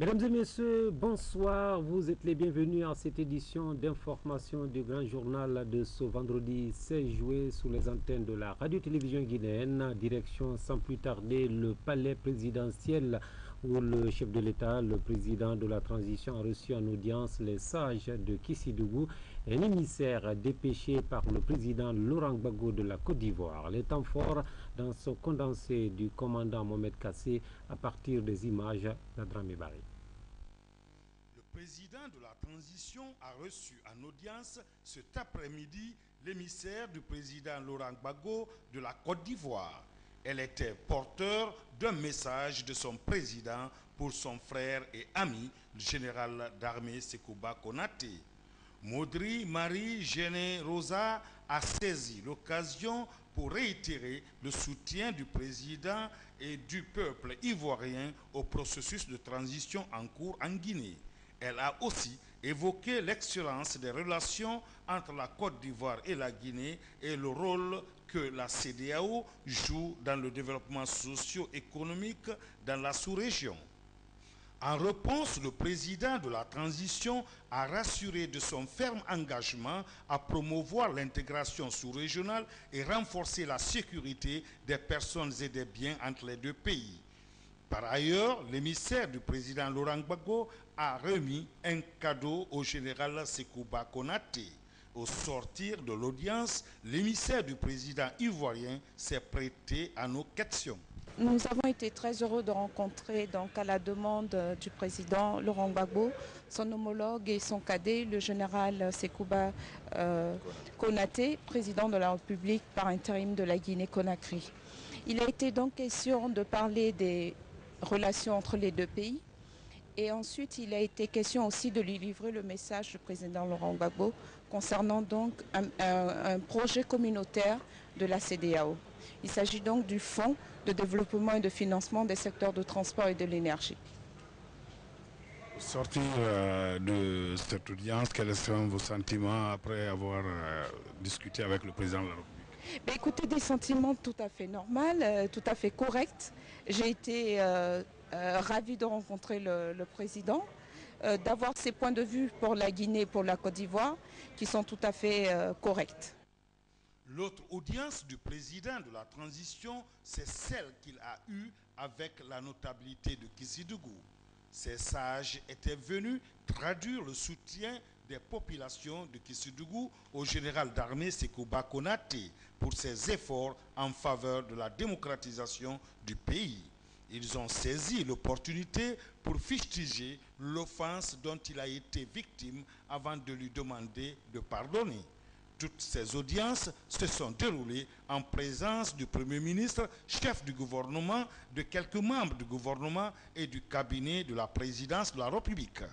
Mesdames et messieurs, bonsoir. Vous êtes les bienvenus à cette édition d'information du grand journal de ce vendredi 16 juillet sur les antennes de la radio-télévision guinéenne. Direction sans plus tarder le palais présidentiel où le chef de l'État, le président de la transition, a reçu en audience les sages de Kissidougou, un émissaire dépêché par le président Laurent Gbagbo de la Côte d'Ivoire. Les temps forts dans ce condensé du commandant Mohamed Kassé à partir des images d'Adramé Barry. Le président de la transition a reçu en audience cet après-midi l'émissaire du président Laurent Gbagbo de la Côte d'Ivoire. Elle était porteur d'un message de son président pour son frère et ami, le général d'armée Sekouba Konaté. Maudry Marie Géné-Rosa a saisi l'occasion pour réitérer le soutien du président et du peuple ivoirien au processus de transition en cours en Guinée. Elle a aussi évoqué l'excellence des relations entre la Côte d'Ivoire et la Guinée et le rôle que la CEDEAO joue dans le développement socio-économique dans la sous-région. En réponse, le président de la transition a rassuré de son ferme engagement à promouvoir l'intégration sous-régionale et renforcer la sécurité des personnes et des biens entre les deux pays. Par ailleurs, l'émissaire du président Laurent Gbagbo a remis un cadeau au général Sekouba Konaté. Au sortir de l'audience, l'émissaire du président ivoirien s'est prêté à nos questions. Nous avons été très heureux de rencontrer, donc, à la demande du président Laurent Gbagbo, son homologue et son cadet, le général Sekouba Konaté, président de la République par intérim de la Guinée-Conakry. Il a été donc question de parler des relations entre les deux pays. Et ensuite, il a été question aussi de lui livrer le message du président Laurent Gbagbo concernant donc un projet communautaire de la CEDEAO. Il s'agit donc du Fonds de développement et de financement des secteurs de transport et de l'énergie. Sortir de cette audience, quels sont vos sentiments après avoir discuté avec le président de la République? Écoutez, des sentiments tout à fait normaux, tout à fait corrects. J'ai été ravi de rencontrer le président, d'avoir ses points de vue pour la Guinée et pour la Côte d'Ivoire qui sont tout à fait corrects. L'autre audience du président de la transition, c'est celle qu'il a eue avec la notabilité de Kissidougou. Ces sages étaient venus traduire le soutien des populations de Kissidougou au général d'armée Sekouba Konaté pour ses efforts en faveur de la démocratisation du pays. Ils ont saisi l'opportunité pour fustiger l'offense dont il a été victime avant de lui demander de pardonner. Toutes ces audiences se sont déroulées en présence du Premier ministre, chef du gouvernement, de quelques membres du gouvernement et du cabinet de la présidence de la République.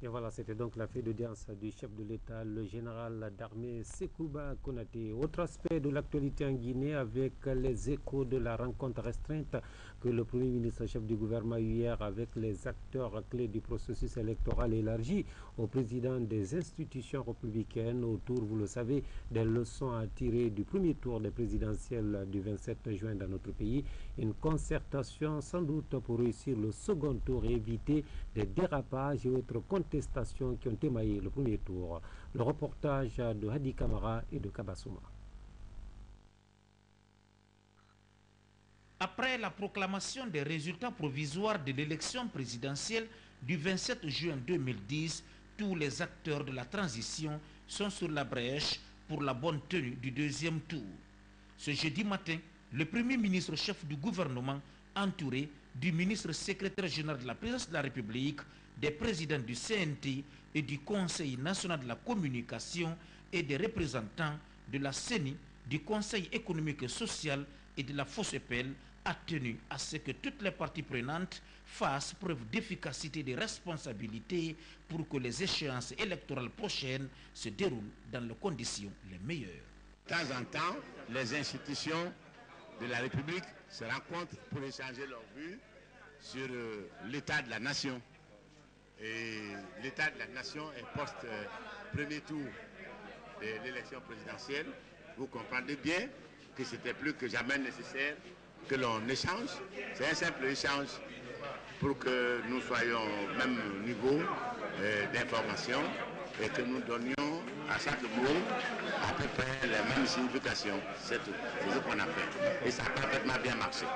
Et voilà, c'était donc la feuille d'audience du chef de l'État, le général d'armée Sekouba Konaté. Autre aspect de l'actualité en Guinée avec les échos de la rencontre restreinte que le Premier ministre, chef du gouvernement, a eu hier avec les acteurs clés du processus électoral élargi au président des institutions républicaines autour, vous le savez, des leçons à tirer du premier tour des présidentielles du 27 juin dans notre pays. Une concertation sans doute pour réussir le second tour et éviter des dérapages et autres contestations qui ont émaillé le premier tour. Le reportage de Hadi Kamara et de Kabasouma. Après la proclamation des résultats provisoires de l'élection présidentielle du 27 juin 2010, tous les acteurs de la transition sont sur la brèche pour la bonne tenue du deuxième tour. Ce jeudi matin, le Premier ministre chef du gouvernement, entouré du ministre secrétaire général de la présidence de la République, des présidents du CNT et du Conseil national de la communication et des représentants de la CENI, du Conseil économique et social et de la FOSEPEL, a tenu à ce que toutes les parties prenantes fassent preuve d'efficacité et de responsabilité pour que les échéances électorales prochaines se déroulent dans les conditions les meilleures. De temps en temps, les institutions de la République se rencontrent pour échanger leurs vues sur l'état de la nation. Et l'état de la nation est post-premier tour de l'élection présidentielle. Vous comprendrez bien que c'était plus que jamais nécessaire que l'on échange. C'est un simple échange pour que nous soyons au même niveau d'information et que nous donnions à chaque mot à peu près les mêmes significations. C'est tout. C'est ce qu'on a fait. Et ça a parfaitement bien marché.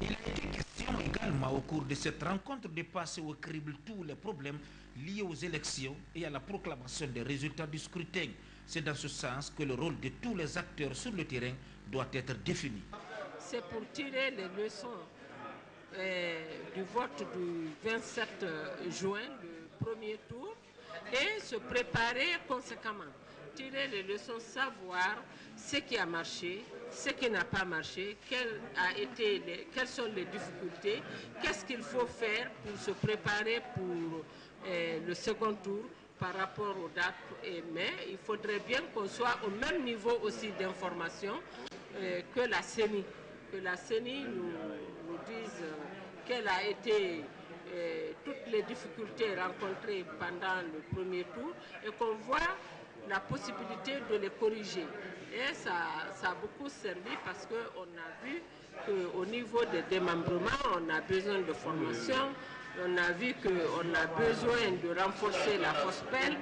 Il a été question également au cours de cette rencontre de passer au crible tous les problèmes liés aux élections et à la proclamation des résultats du scrutin. C'est dans ce sens que le rôle de tous les acteurs sur le terrain doit être défini. C'est pour tirer les leçons du vote du 27 juin, le premier tour, et se préparer conséquemment. Tirer les leçons, savoir ce qui a marché, ce qui n'a pas marché, quelles sont les difficultés, qu'est-ce qu'il faut faire pour se préparer pour le second tour par rapport aux dates. Mais il faudrait bien qu'on soit au même niveau aussi d'information que la CENI. Que la CENI nous dise quelles a été toutes les difficultés rencontrées pendant le premier tour et qu'on voit la possibilité de les corriger. Et ça a beaucoup servi parce qu'on a vu qu'au niveau des démembrements, on a besoin de formation. On a vu qu'on a besoin de renforcer la FOSPEL.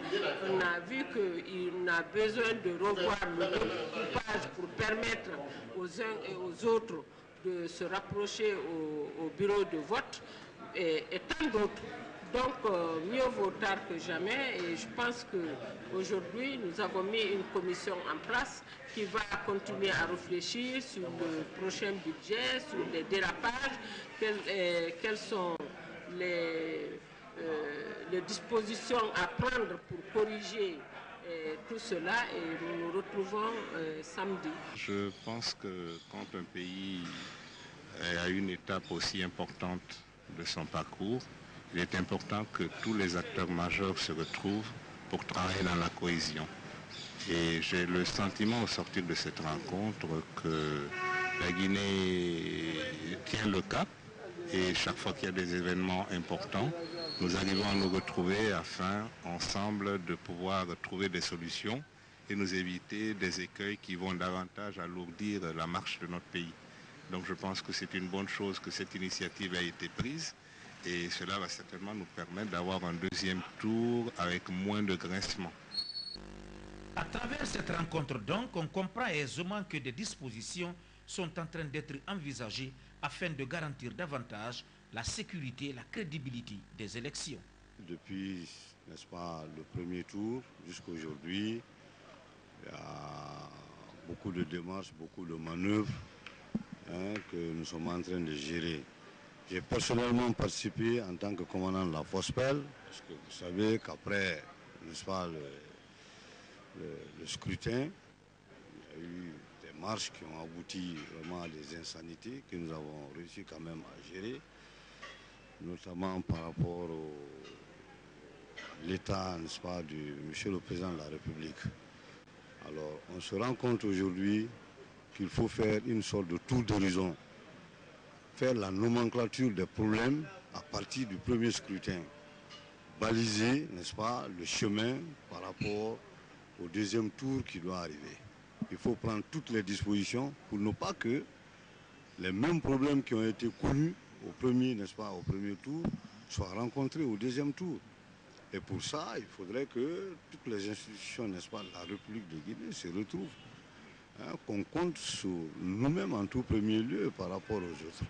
On a vu qu'on a besoin de revoir le découpage pour permettre aux uns et aux autres de se rapprocher au bureau de vote et tant d'autres. Donc, mieux vaut tard que jamais. Et je pense qu'aujourd'hui, nous avons mis une commission en place qui va continuer à réfléchir sur le prochain budget, sur les dérapages, quelles sont les dispositions à prendre pour corriger tout cela. Et nous nous retrouvons samedi. Je pense que quand un pays est à une étape aussi importante de son parcours, il est important que tous les acteurs majeurs se retrouvent pour travailler dans la cohésion. Et j'ai le sentiment au sortir de cette rencontre que la Guinée tient le cap et chaque fois qu'il y a des événements importants, nous arrivons à nous retrouver afin, ensemble, de pouvoir trouver des solutions et nous éviter des écueils qui vont davantage alourdir la marche de notre pays. Donc je pense que c'est une bonne chose que cette initiative a été prise. Et cela va certainement nous permettre d'avoir un deuxième tour avec moins de grincements. À travers cette rencontre donc, on comprend aisément que des dispositions sont en train d'être envisagées afin de garantir davantage la sécurité et la crédibilité des élections. Depuis, n'est-ce pas, le premier tour jusqu'à aujourd'hui, il y a beaucoup de démarches, beaucoup de manœuvres que nous sommes en train de gérer. J'ai personnellement participé en tant que commandant de la FOSPEL, parce que vous savez qu'après, n'est-ce pas, le scrutin, il y a eu des marches qui ont abouti vraiment à des insanités que nous avons réussi quand même à gérer, notamment par rapport à l'état, n'est-ce pas, du monsieur le Président de la République. Alors, on se rend compte aujourd'hui qu'il faut faire une sorte de tour d'horizon, faire la nomenclature des problèmes à partir du premier scrutin, baliser, n'est-ce pas, le chemin par rapport au deuxième tour qui doit arriver. Il faut prendre toutes les dispositions pour ne pas que les mêmes problèmes qui ont été connus au premier, n'est-ce pas, au premier tour, soient rencontrés au deuxième tour. Et pour ça, il faudrait que toutes les institutions, n'est-ce pas, de la République de Guinée se retrouvent, qu'on compte sur nous-mêmes en tout premier lieu par rapport aux autres.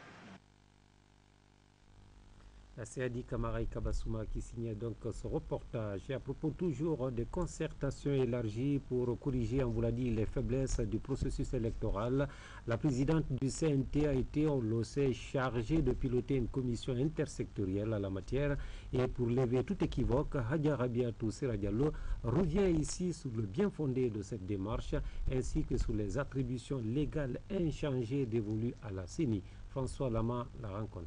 C'est Adi Kamara Kabasuma qui signait donc ce reportage. Et à propos toujours des concertations élargies pour corriger, on vous l'a dit, les faiblesses du processus électoral, la présidente du CNT a été, on le sait, chargée de piloter une commission intersectorielle à la matière. Et pour lever tout équivoque, Hadja Rabiatou Sera Diallo revient ici sur le bien fondé de cette démarche ainsi que sur les attributions légales inchangées dévolues à la CENI. François Lama la rencontre.